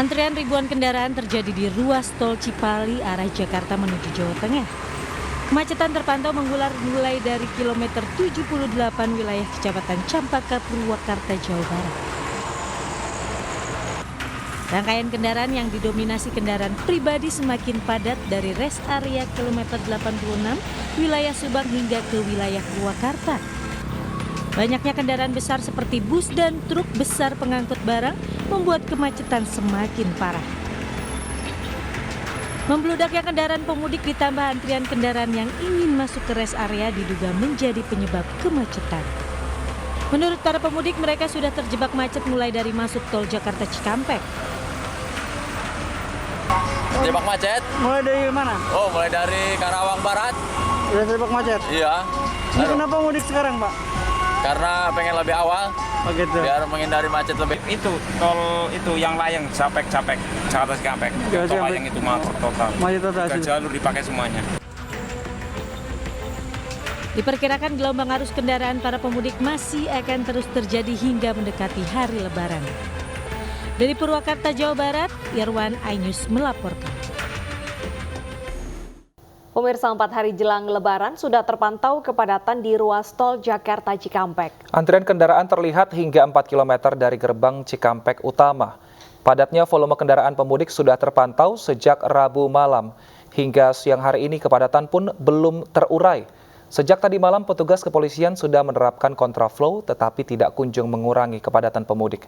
Antrian ribuan kendaraan terjadi di ruas tol Cipali arah Jakarta menuju Jawa Tengah. Kemacetan terpantau mengular mulai dari kilometer 78 wilayah Kecamatan Campaka, Purwakarta, Jawa Barat. Rangkaian kendaraan yang didominasi kendaraan pribadi semakin padat dari rest area kilometer 86 wilayah Subang hingga ke wilayah Purwakarta. Banyaknya kendaraan besar seperti bus dan truk besar pengangkut barang membuat kemacetan semakin parah. Membludaknya kendaraan pemudik ditambah antrian kendaraan yang ingin masuk ke rest area diduga menjadi penyebab kemacetan. Menurut para pemudik, mereka sudah terjebak macet mulai dari masuk tol Jakarta Cikampek. Terjebak macet? Mulai dari mana? Oh, mulai dari Karawang Barat. Udah terjebak macet? Iya. Ini kenapa mudik sekarang, Pak? Karena pengen lebih awal, Oh gitu. biar menghindari macet lebih. Itu tol itu yang layang Jakarta Cikampek. Tol layang itu macet total. Macet total. 3 jalur dipakai semuanya. Diperkirakan gelombang arus kendaraan para pemudik masih akan terus terjadi hingga mendekati hari Lebaran. Dari Purwakarta, Jawa Barat, Irwan Ainus melaporkan. Pemirsa, 4 hari jelang Lebaran sudah terpantau kepadatan di ruas tol Jakarta Cikampek. Antrian kendaraan terlihat hingga 4 km dari gerbang Cikampek Utama. Padatnya volume kendaraan pemudik sudah terpantau sejak Rabu malam. Hingga siang hari ini kepadatan pun belum terurai. Sejak tadi malam petugas kepolisian sudah menerapkan kontraflow tetapi tidak kunjung mengurangi kepadatan pemudik.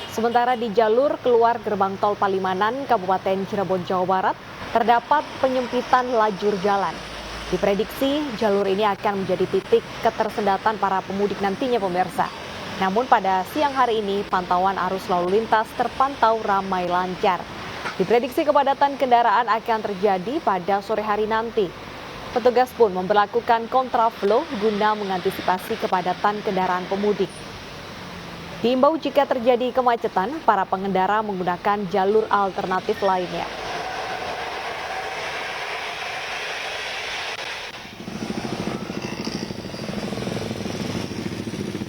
Sementara di jalur keluar gerbang tol Palimanan, Kabupaten Cirebon, Jawa Barat, terdapat penyempitan lajur jalan. Diprediksi jalur ini akan menjadi titik ketersendatan para pemudik nantinya, pemirsa. Namun pada siang hari ini, pantauan arus lalu lintas terpantau ramai lancar. Diprediksi kepadatan kendaraan akan terjadi pada sore hari nanti. Petugas pun memberlakukan kontraflow guna mengantisipasi kepadatan kendaraan pemudik. Diimbau jika terjadi kemacetan, para pengendara menggunakan jalur alternatif lainnya.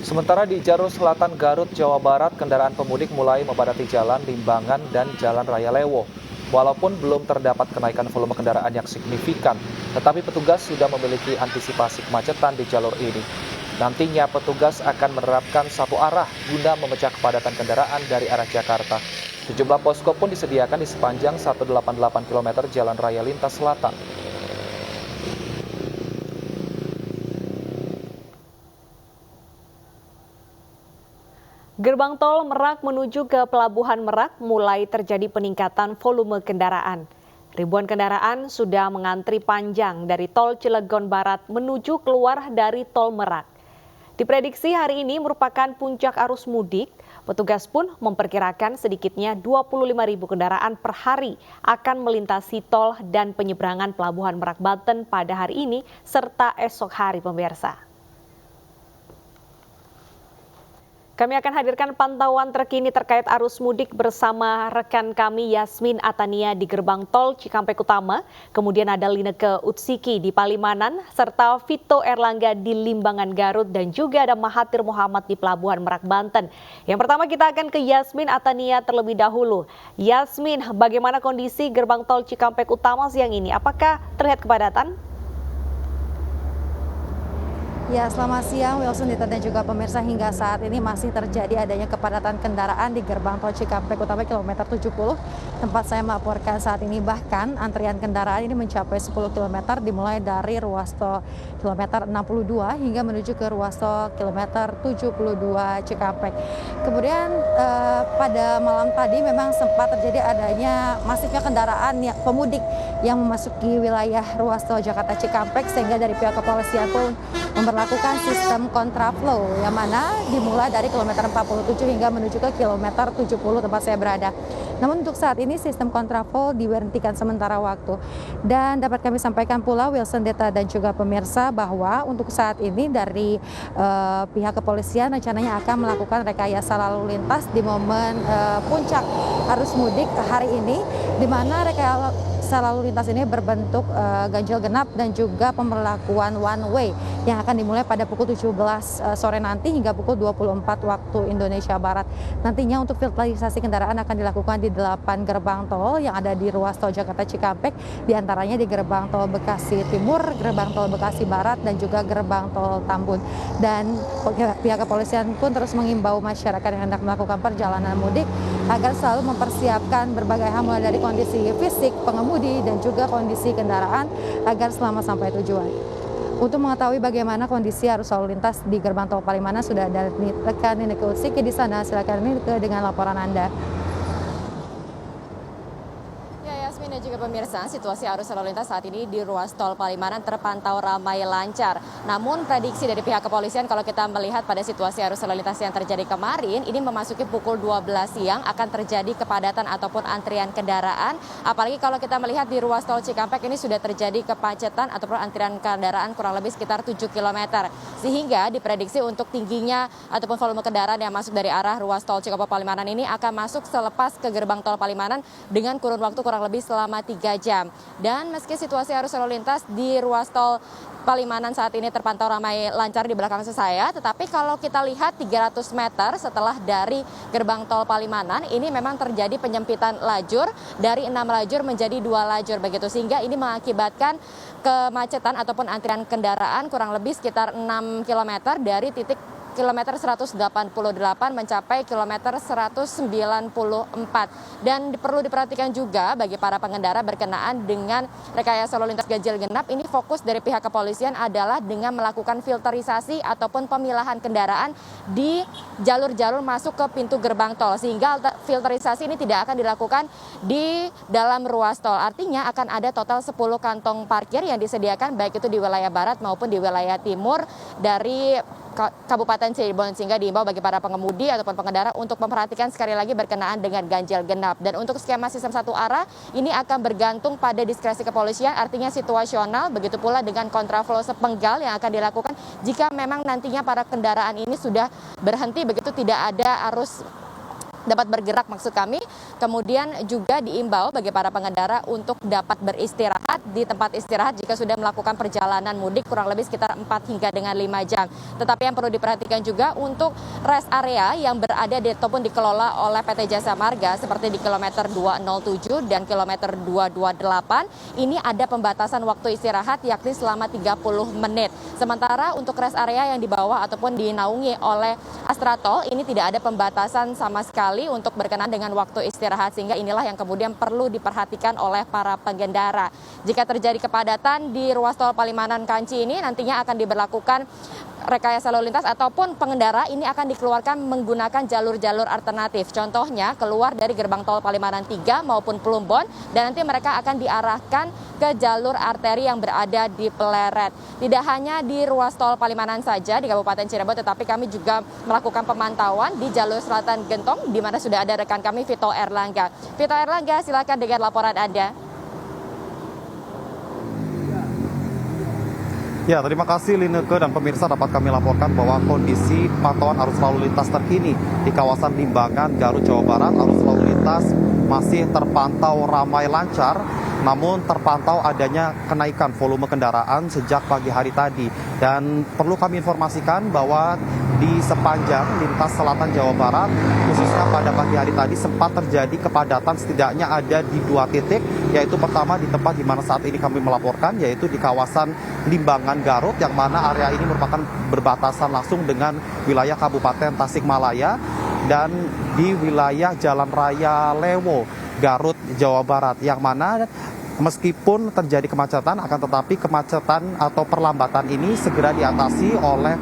Sementara di jalur selatan Garut, Jawa Barat, kendaraan pemudik mulai memadati jalan Limbangan dan Jalan Raya Lewo. Walaupun belum terdapat kenaikan volume kendaraan yang signifikan, tetapi petugas sudah memiliki antisipasi kemacetan di jalur ini. Nantinya petugas akan menerapkan satu arah guna memecah kepadatan kendaraan dari arah Jakarta. Sejumlah posko pun disediakan di sepanjang 188 km Jalan Raya Lintas Selatan. Gerbang tol Merak menuju ke Pelabuhan Merak mulai terjadi peningkatan volume kendaraan. Ribuan kendaraan sudah mengantri panjang dari tol Cilegon Barat menuju keluar dari tol Merak. Diprediksi hari ini merupakan puncak arus mudik. Petugas pun memperkirakan sedikitnya 25.000 kendaraan per hari akan melintasi tol dan penyeberangan Pelabuhan Merak Banten pada hari ini serta esok hari, pemirsa. Kami akan hadirkan pantauan terkini terkait arus mudik bersama rekan kami Yasmin Atania di gerbang tol Cikampek Utama, kemudian ada Lineke Utsiki di Palimanan, serta Vito Erlangga di Limbangan Garut, dan juga ada Mahathir Muhammad di Pelabuhan Merak Banten. Yang pertama kita akan ke Yasmin Atania terlebih dahulu. Yasmin, bagaimana kondisi gerbang tol Cikampek Utama siang ini? Apakah terlihat kepadatan? Ya, selamat siang Wilson Dita dan juga pemirsa. Hingga saat ini masih terjadi adanya kepadatan kendaraan di gerbang tol Cikampek Utama kilometer 70 tempat saya melaporkan saat ini. Bahkan antrian kendaraan ini mencapai 10 km dimulai dari ruas tol kilometer 62 hingga menuju ke ruas tol kilometer 72 Cikampek. Kemudian pada malam tadi memang sempat terjadi adanya masifnya kendaraan pemudik yang memasuki wilayah ruas tol Jakarta Cikampek, sehingga dari pihak kepolisian pun memperlakukan sistem kontraflow yang mana dimulai dari kilometer 47 hingga menuju ke kilometer 70 tempat saya berada. Namun untuk saat ini sistem kontraflow diberhentikan sementara waktu. Dan dapat kami sampaikan pula Wilson Deta dan juga pemirsa bahwa untuk saat ini dari pihak kepolisian rencananya akan melakukan rekayasa lalu lintas di momen puncak arus mudik hari ini, di mana rekayasa rekayasa lalu lintas ini berbentuk ganjil genap dan juga pemberlakuan one way yang akan dimulai pada pukul 17 sore nanti hingga pukul 24 waktu Indonesia Barat. Nantinya untuk filterisasi kendaraan akan dilakukan di 8 gerbang tol yang ada di ruas tol Jakarta Cikampek, diantaranya di gerbang tol Bekasi Timur, gerbang tol Bekasi Barat, dan juga gerbang tol Tambun. Dan pihak kepolisian pun terus mengimbau masyarakat yang hendak melakukan perjalanan mudik agar selalu mempersiapkan berbagai hal mulai dari kondisi fisik pengemudi dan juga kondisi kendaraan agar selamat sampai tujuan. Untuk mengetahui bagaimana kondisi arus lalu lintas di gerbang tol Palimanan sudah ada rekan Nike Utsiki di sana. Silakan Nike dengan laporan Anda. Dan juga pemirsa, situasi arus lalu lintas saat ini di ruas tol Palimanan terpantau ramai lancar. Namun prediksi dari pihak kepolisian kalau kita melihat pada situasi arus lalu lintas yang terjadi kemarin, ini memasuki pukul 12 siang akan terjadi kepadatan ataupun antrian kendaraan. Apalagi kalau kita melihat di ruas tol Cikampek ini sudah terjadi kemacetan ataupun antrian kendaraan kurang lebih sekitar 7 km. Sehingga diprediksi untuk tingginya ataupun volume kendaraan yang masuk dari arah ruas tol Cikampek Palimanan ini akan masuk selepas ke gerbang tol Palimanan dengan kurun waktu kurang lebih selama 3 jam. Dan meski situasi arus lalu lintas di ruas tol Palimanan saat ini terpantau ramai lancar di belakang saya, tetapi kalau kita lihat 300 meter setelah dari gerbang tol Palimanan, ini memang terjadi penyempitan lajur dari 6 lajur menjadi 2 lajur begitu, sehingga ini mengakibatkan kemacetan ataupun antrian kendaraan kurang lebih sekitar 6 km dari titik kilometer 188 mencapai kilometer 194. Dan perlu diperhatikan juga bagi para pengendara berkenaan dengan rekayasa lalu lintas ganjil genap, ini fokus dari pihak kepolisian adalah dengan melakukan filterisasi ataupun pemilahan kendaraan di jalur-jalur masuk ke pintu gerbang tol, sehingga filterisasi ini tidak akan dilakukan di dalam ruas tol. Artinya akan ada total 10 kantong parkir yang disediakan baik itu di wilayah barat maupun di wilayah timur dari Kabupaten Cirebon, sehingga diimbau bagi para pengemudi ataupun pengendara untuk memperhatikan sekali lagi berkenaan dengan ganjil genap. Dan untuk skema sistem satu arah ini akan bergantung pada diskresi kepolisian, artinya situasional, begitu pula dengan kontraflow sepenggal yang akan dilakukan jika memang nantinya para kendaraan ini sudah berhenti, begitu tidak ada arus dapat bergerak maksud kami. Kemudian juga diimbau bagi para pengendara untuk dapat beristirahat di tempat istirahat jika sudah melakukan perjalanan mudik kurang lebih sekitar 4 hingga dengan 5 jam. Tetapi yang perlu diperhatikan juga untuk rest area yang berada ataupun dikelola oleh PT Jasa Marga seperti di kilometer 207 dan kilometer 228 ini ada pembatasan waktu istirahat yakni selama 30 menit. Sementara untuk rest area yang di bawah ataupun dinaungi oleh Astratol ini tidak ada pembatasan sama sekali untuk berkenaan dengan waktu istirahat, sehingga inilah yang kemudian perlu diperhatikan oleh para pengendara. Jika terjadi kepadatan di ruas tol Palimanan Kanci ini nantinya akan diberlakukan rekayasa lalu lintas ataupun pengendara ini akan dikeluarkan menggunakan jalur-jalur alternatif. Contohnya keluar dari gerbang tol Palimanan 3 maupun Plumbon, dan nanti mereka akan diarahkan ke jalur arteri yang berada di Pleret. Tidak hanya di ruas tol Palimanan saja di Kabupaten Cirebon, tetapi kami juga melakukan pemantauan di jalur selatan Gentong, di mana sudah ada rekan kami Vito Erlangga. Vito Erlangga, silakan dengan laporan Anda. Ya, terima kasih Lineke dan pemirsa, dapat kami laporkan bahwa kondisi pantauan arus lalu lintas terkini di kawasan Limbangan, Garut, Jawa Barat, arus lalu lintas masih terpantau ramai lancar, namun terpantau adanya kenaikan volume kendaraan sejak pagi hari tadi. Dan perlu kami informasikan bahwa di sepanjang lintas selatan Jawa Barat, khususnya pada pagi hari tadi sempat terjadi kepadatan setidaknya ada di 2 titik, yaitu pertama di tempat di mana saat ini kami melaporkan, yaitu di kawasan Limbangan Garut, yang mana area ini merupakan berbatasan langsung dengan wilayah Kabupaten Tasikmalaya, dan di wilayah Jalan Raya Lewo, Garut, Jawa Barat, yang mana meskipun terjadi kemacetan, akan tetapi kemacetan atau perlambatan ini segera diatasi oleh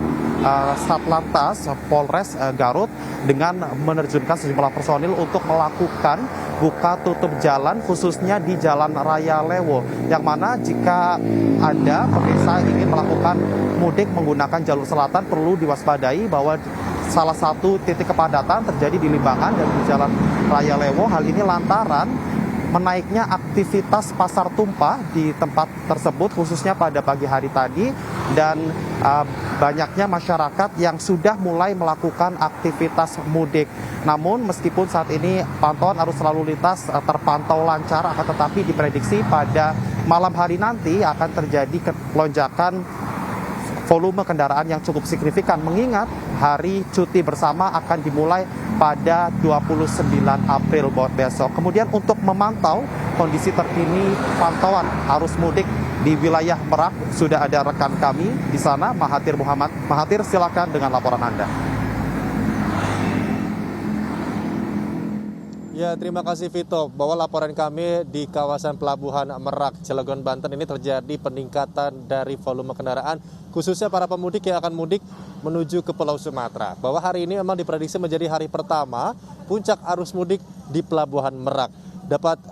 Satlantas Polres Garut dengan menerjunkan sejumlah personil untuk melakukan buka tutup jalan khususnya di Jalan Raya Lewo, yang mana jika ada pemirsa ingin melakukan mudik menggunakan jalur selatan perlu diwaspadai bahwa salah satu titik kepadatan terjadi di Limbangan dan di Jalan Raya Lewo. Hal ini lantaran menaiknya aktivitas pasar tumpah di tempat tersebut, khususnya pada pagi hari tadi, dan banyaknya masyarakat yang sudah mulai melakukan aktivitas mudik. Namun meskipun saat ini pantauan arus lalu lintas terpantau lancar, akan tetapi diprediksi pada malam hari nanti akan terjadi lonjakan volume kendaraan yang cukup signifikan, mengingat hari cuti bersama akan dimulai pada 29 April besok. Kemudian untuk memantau kondisi terkini pantauan arus mudik di wilayah Merak, sudah ada rekan kami di sana, Mahathir Muhammad. Mahathir, silakan dengan laporan Anda. Ya, terima kasih Vito. Bahwa laporan kami di kawasan Pelabuhan Merak, Cilegon, Banten ini terjadi peningkatan dari volume kendaraan, khususnya para pemudik yang akan mudik menuju ke Pulau Sumatera. Bahwa hari ini memang diprediksi menjadi hari pertama puncak arus mudik di Pelabuhan Merak. Dapat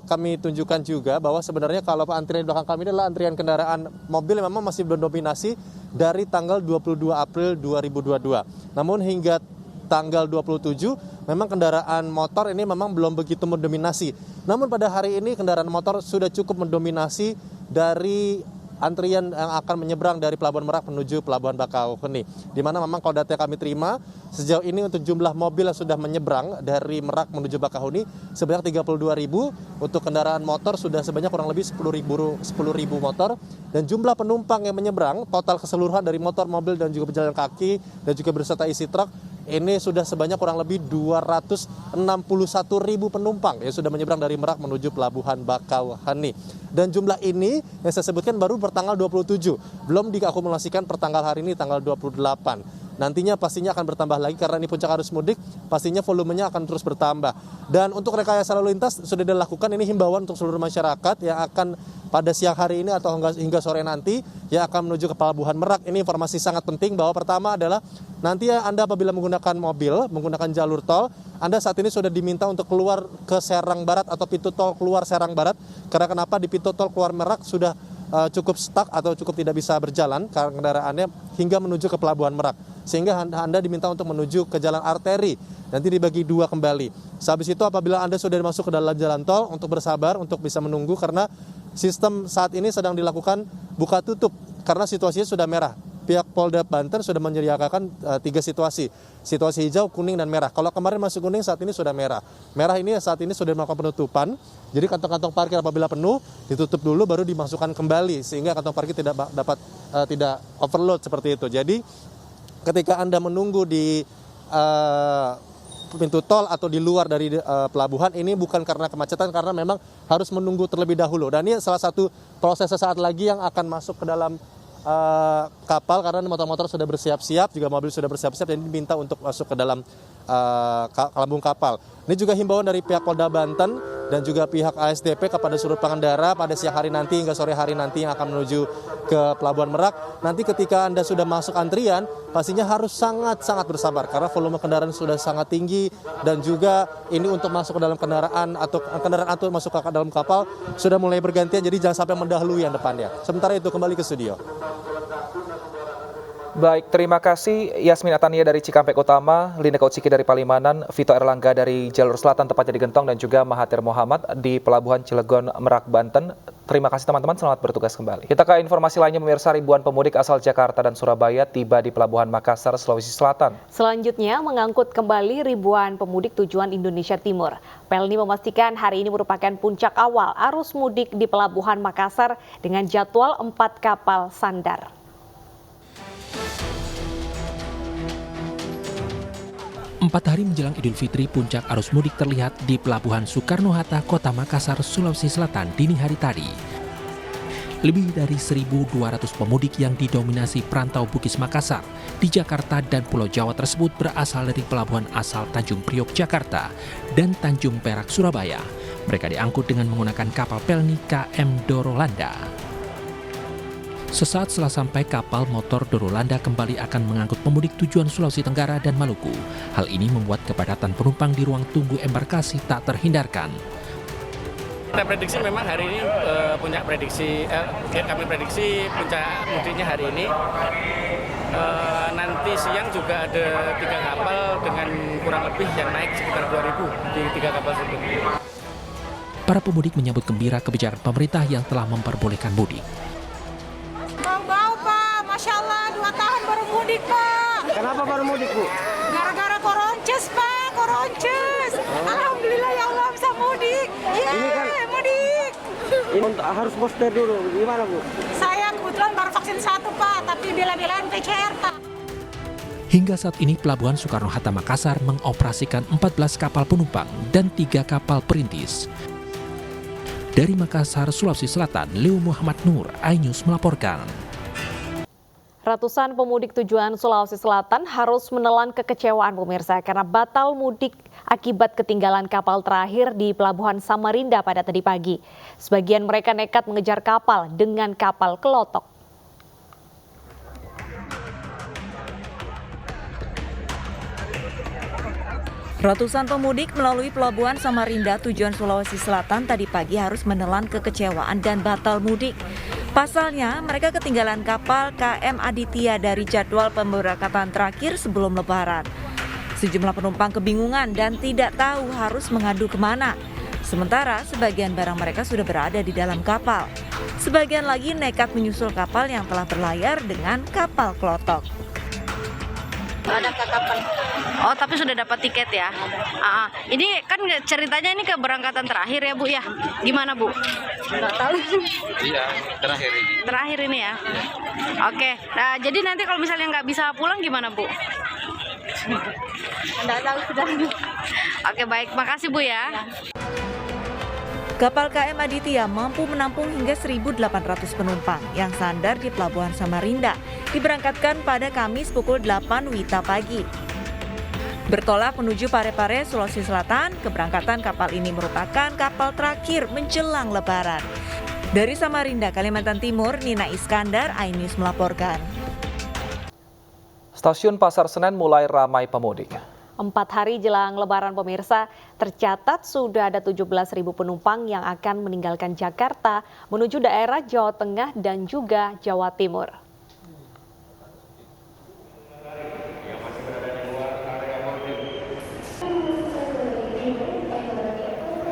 kami tunjukkan juga bahwa sebenarnya kalau antrian di belakang kami ini adalah antrian kendaraan mobil yang memang masih mendominasi dari tanggal 22 April 2022. Namun hingga tanggal 27 memang kendaraan motor ini memang belum begitu mendominasi. Namun pada hari ini kendaraan motor sudah cukup mendominasi dari antrian yang akan menyeberang dari Pelabuhan Merak menuju Pelabuhan Bakauheni. Di mana memang kalau data yang kami terima sejauh ini untuk jumlah mobil yang sudah menyeberang dari Merak menuju Bakauheni sebanyak 32.000, untuk kendaraan motor sudah sebanyak kurang lebih 10.000 motor, dan jumlah penumpang yang menyeberang total keseluruhan dari motor, mobil dan juga pejalan kaki dan juga berserta isi truk ini sudah sebanyak kurang lebih 261.000 penumpang yang sudah menyeberang dari Merak menuju Pelabuhan Bakauheni. Dan jumlah ini yang saya sebutkan baru per tanggal 27, belum diakumulasikan per tanggal hari ini tanggal 28. Nantinya pastinya akan bertambah lagi karena ini puncak arus mudik, pastinya volumenya akan terus bertambah. Dan untuk rekayasa lalu lintas sudah dilakukan, ini himbauan untuk seluruh masyarakat yang akan pada siang hari ini atau hingga sore nanti yang akan menuju ke Pelabuhan Merak. Ini informasi sangat penting bahwa pertama adalah nanti Anda apabila menggunakan mobil, menggunakan jalur tol, Anda saat ini sudah diminta untuk keluar ke Serang Barat atau pintu tol keluar Serang Barat. Karena kenapa? Di pintu tol keluar Merak sudah cukup stuck atau cukup tidak bisa berjalan karena kendaraannya hingga menuju ke Pelabuhan Merak. Sehingga Anda diminta untuk menuju ke jalan arteri, nanti dibagi dua kembali. Sehabis itu apabila Anda sudah masuk ke dalam jalan tol, untuk bersabar, untuk bisa menunggu karena sistem saat ini sedang dilakukan buka tutup karena situasinya sudah merah. Pihak Polda Banten sudah menyediakan 3 situasi hijau, kuning, dan merah. Kalau kemarin masih kuning, saat ini sudah merah. Merah ini saat ini sudah melakukan penutupan, jadi kantong-kantong parkir apabila penuh ditutup dulu baru dimasukkan kembali sehingga kantong parkir tidak overload seperti itu. Jadi ketika Anda menunggu di pintu tol atau di luar dari pelabuhan, ini bukan karena kemacetan, karena memang harus menunggu terlebih dahulu. Dan ini salah satu proses sesaat lagi yang akan masuk ke dalam kapal karena motor-motor sudah bersiap-siap, juga mobil sudah bersiap-siap, dan diminta untuk masuk ke dalam lambung kapal. Ini juga himbauan dari pihak Polda Banten dan juga pihak ASDP kepada seluruh pengendara pada siang hari nanti hingga sore hari nanti yang akan menuju ke Pelabuhan Merak. Nanti ketika Anda sudah masuk antrian, pastinya harus sangat-sangat bersabar karena volume kendaraan sudah sangat tinggi, dan juga ini untuk masuk ke dalam kendaraan atau masuk ke dalam kapal sudah mulai bergantian, jadi jangan sampai mendahului yang depannya. Sementara itu kembali ke studio. Baik, terima kasih Yasmin Atania dari Cikampek Utama, Linda Kautsiki dari Palimanan, Vito Erlangga dari Jalur Selatan tepatnya di Gentong, dan juga Mahathir Muhammad di Pelabuhan Cilegon, Merak, Banten. Terima kasih teman-teman, selamat bertugas kembali. Kita ke informasi lainnya, pemirsa. Ribuan pemudik asal Jakarta dan Surabaya tiba di Pelabuhan Makassar, Sulawesi Selatan. Selanjutnya mengangkut kembali ribuan pemudik tujuan Indonesia Timur. Pelni memastikan hari ini merupakan puncak awal arus mudik di Pelabuhan Makassar dengan jadwal 4 kapal sandar. 4 hari menjelang Idul Fitri, puncak arus mudik terlihat di Pelabuhan Soekarno-Hatta, Kota Makassar, Sulawesi Selatan dini hari tadi. Lebih dari 1.200 pemudik yang didominasi perantau Bugis Makassar di Jakarta dan Pulau Jawa tersebut berasal dari pelabuhan asal Tanjung Priok, Jakarta, dan Tanjung Perak, Surabaya. Mereka diangkut dengan menggunakan kapal Pelni KM Dorolanda. Sesaat setelah sampai, kapal motor Dorolanda kembali akan mengangkut pemudik tujuan Sulawesi Tenggara dan Maluku. Hal ini membuat kepadatan penumpang di ruang tunggu embarkasi tak terhindarkan. Kita prediksi memang hari ini kami prediksi puncak mudiknya hari ini. Nanti siang juga ada 3 kapal dengan kurang lebih yang naik sekitar 2.000 di 3 kapal tersebut. Para pemudik menyambut gembira kebijakan pemerintah yang telah memperbolehkan mudik. Bau-bau Pak, mudik, Pak. Kenapa baru mudik, Bu? Gara-gara koronces, Pak. Koronces. Alhamdulillah ya Allah bisa mudik. Ini kan mudik. ini harus booster dulu. Gimana, Bu? Saya kebetulan baru vaksin 1, Pak. Tapi bela-belaan PCR, Pak. Hingga saat ini Pelabuhan Soekarno-Hatta Makassar mengoperasikan 14 kapal penumpang dan 3 kapal perintis. Dari Makassar, Sulawesi Selatan, Leo Muhammad Nur, iNews melaporkan. Ratusan pemudik tujuan Sulawesi Selatan harus menelan kekecewaan pemirsa karena batal mudik akibat ketinggalan kapal terakhir di Pelabuhan Samarinda pada tadi pagi. Sebagian mereka nekat mengejar kapal dengan kapal kelotok. Ratusan pemudik melalui Pelabuhan Samarinda tujuan Sulawesi Selatan tadi pagi harus menelan kekecewaan dan batal mudik. Pasalnya, mereka ketinggalan kapal KM Aditya dari jadwal pemberangkatan terakhir sebelum Lebaran. Sejumlah penumpang kebingungan dan tidak tahu harus mengadu kemana. Sementara sebagian barang mereka sudah berada di dalam kapal. Sebagian lagi nekat menyusul kapal yang telah berlayar dengan kapal kelotok. Ada ke kapal. Oh, tapi sudah dapat tiket ya? Ini kan ceritanya ini keberangkatan terakhir ya, Bu ya? Gimana, Bu? Nggak tahu. Iya, terakhir ini. Terakhir ini ya? Oke. Nah, jadi nanti kalau misalnya nggak bisa pulang gimana, Bu? Nggak tahu sudah. Oke, baik. Makasih, Bu ya. Kapal KM Aditya mampu menampung hingga 1.800 penumpang yang sandar di Pelabuhan Samarinda, diberangkatkan pada Kamis pukul 8 WITA pagi. Bertolak menuju Parepare, Sulawesi Selatan, keberangkatan kapal ini merupakan kapal terakhir menjelang Lebaran. Dari Samarinda, Kalimantan Timur, Nina Iskandar, iNews melaporkan. Stasiun Pasar Senen mulai ramai pemudik. 4 hari jelang Lebaran pemirsa, tercatat sudah ada 17.000 penumpang yang akan meninggalkan Jakarta menuju daerah Jawa Tengah dan juga Jawa Timur.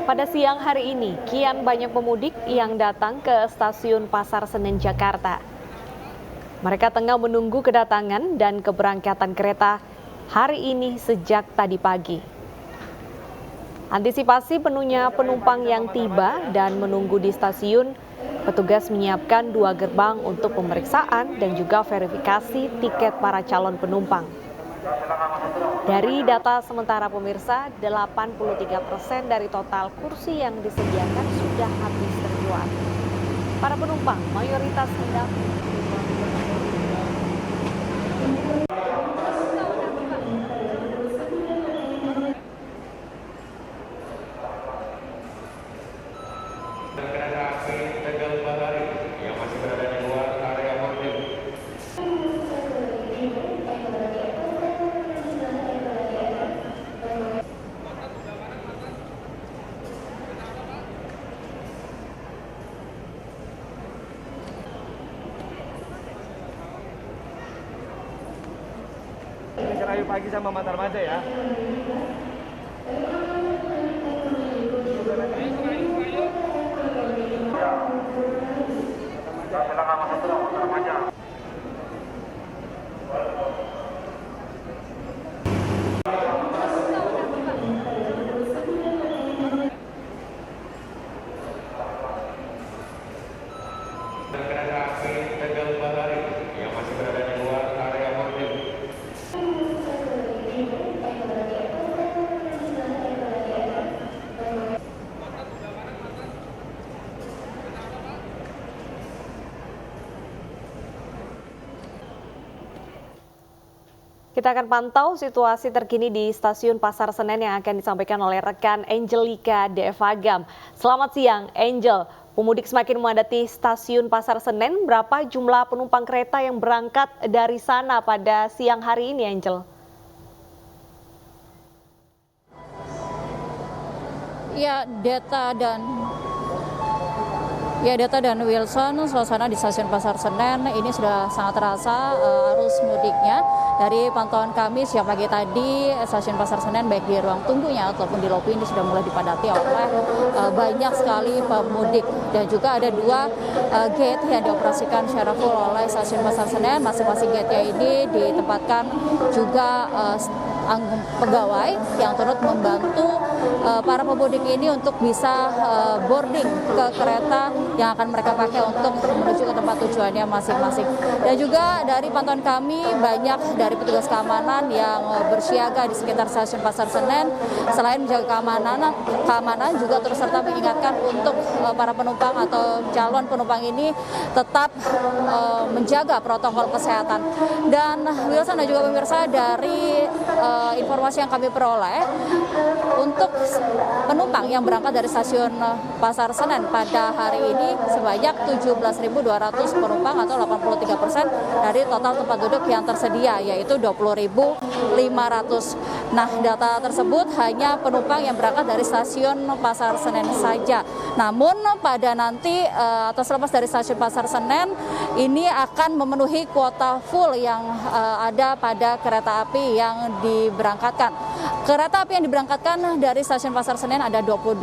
Pada siang hari ini, kian banyak pemudik yang datang ke stasiun Pasar Senen Jakarta. Mereka tengah menunggu kedatangan dan keberangkatan kereta hari ini sejak tadi pagi. Antisipasi penuhnya penumpang yang tiba dan menunggu di stasiun, petugas menyiapkan 2 gerbang untuk pemeriksaan dan juga verifikasi tiket para calon penumpang. Dari data sementara pemirsa, 83% dari total kursi yang disediakan sudah habis terjual. Para penumpang mayoritas hendak Rayu pagi sama Matar Maja ya. Kita akan pantau situasi terkini di Stasiun Pasar Senen yang akan disampaikan oleh rekan Angelika Devagam. Selamat siang, Angel. Pemudik semakin memadati Stasiun Pasar Senen. Berapa jumlah penumpang kereta yang berangkat dari sana pada siang hari ini, Angel? Ya, Data dan Wilson, suasana di Stasiun Pasar Senen ini sudah sangat terasa arus mudiknya dari pantauan kami siang pagi tadi, stasiun Pasar Senen baik di ruang tunggunya ataupun di lobi ini sudah mulai dipadati oleh banyak sekali pemudik. Dan juga ada 2 gate yang dioperasikan secara full oleh stasiun Pasar Senen. Masing-masing gate-nya ini ditempatkan juga pegawai yang turut membantu para pemudik ini untuk bisa boarding ke kereta yang akan mereka pakai untuk menuju ke tempat tujuannya masing-masing. Dan juga dari pantauan kami banyak dari petugas keamanan yang bersiaga di sekitar stasiun Pasar Senen. Selain menjaga keamanan juga terus serta mengingatkan untuk para penumpang atau calon penumpang ini tetap menjaga protokol kesehatan. Dan Wilson dan juga pemirsa, dari informasi yang kami peroleh, untuk penumpang yang berangkat dari stasiun Pasar Senen pada hari ini sebanyak 17.200 penumpang atau 83% dari total tempat duduk yang tersedia, yaitu 20.500. Nah, data tersebut hanya penumpang yang berangkat dari stasiun Pasar Senen saja. Namun pada nanti atau selepas dari stasiun Pasar Senen ini akan memenuhi kuota full yang ada pada kereta api yang diberangkatkan. Kereta api yang diberangkatkan dari stasiun Pasar Senen ada 28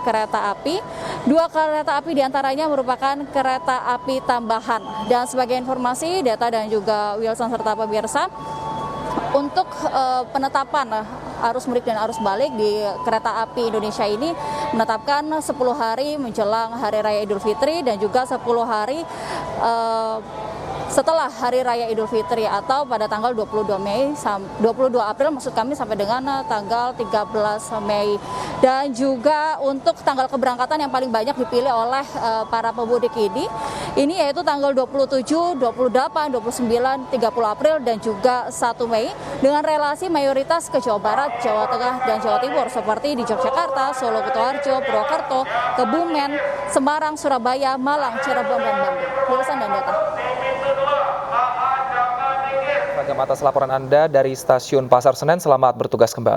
kereta api. 2 kereta api diantaranya merupakan kereta api tambahan. Dan sebagai informasi, data dan juga Wilson serta pemirsa, untuk penetapan arus mudik dan arus balik di kereta api Indonesia ini menetapkan 10 hari menjelang Hari Raya Idul Fitri dan juga 10 hari setelah Hari Raya Idul Fitri atau pada tanggal 22 April maksud kami sampai dengan tanggal 13 Mei. Dan juga untuk tanggal keberangkatan yang paling banyak dipilih oleh para pemudik ini yaitu tanggal 27, 28, 29, 30 April dan juga 1 Mei dengan relasi mayoritas ke Jawa Barat, Jawa Tengah dan Jawa Timur seperti di Yogyakarta, Solo, Kutoarjo, Purwokerto, Kebumen, Semarang, Surabaya, Malang, Cirebon dan Bandung. Wilson dan data. Ragam atas laporan Anda dari Stasiun Pasar Senen, selamat bertugas kembali.